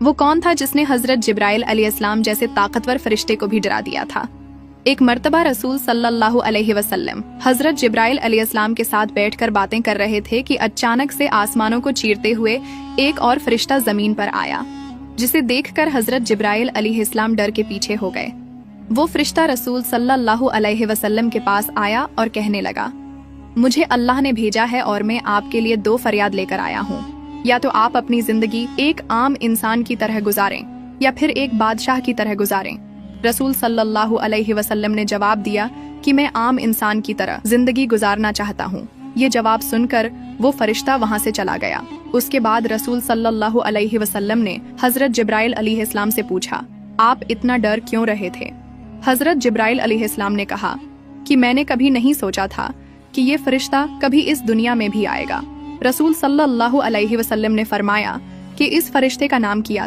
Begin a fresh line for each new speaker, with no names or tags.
वो कौन था जिसने हजरत जिब्राइल अलैहिस्सलाम जैसे ताकतवर फरिश्ते को भी डरा दिया था। एक मर्तबा रसूल सल्लल्लाहु अलैहि वसल्लम हजरत जिब्राइल अलैहिस्सलाम के साथ बैठकर बातें कर रहे थे कि अचानक से आसमानों को चीरते हुए एक और फरिश्ता जमीन पर आया, जिसे देखकर हजरत जिब्राइल अलैहिस्सलाम डर के पीछे हो गए। वो फरिश्ता रसूल सल्लल्लाहु अलैहि वसल्लम के पास आया और कहने लगा, मुझे अल्लाह ने भेजा है और मैं आपके लिए 2 फरियाद लेकर आया हूँ। या तो आप अपनी जिंदगी एक आम इंसान की तरह गुजारें या फिर एक बादशाह की तरह गुजारें। रसूल सल्लल्लाहु अलैहि वसल्लम ने जवाब दिया कि मैं आम इंसान की तरह जिंदगी गुजारना चाहता हूँ। ये जवाब सुनकर वो फरिश्ता वहाँ से चला गया। उसके बाद रसूल सल्लल्लाहु अलैहि वसल्लम ने हजरत जिब्राइल अलैहिस्सलाम से पूछा, आप इतना डर क्यों रहे थे? हजरत जिब्राइल अलैहिस्सलाम ने कहा कि मैंने कभी नहीं सोचा था कि ये फरिश्ता कभी इस दुनिया में भी आएगा। रसूल सल्लल्लाहु अलैहि वसल्लम ने फरमाया कि इस फरिश्ते का नाम किया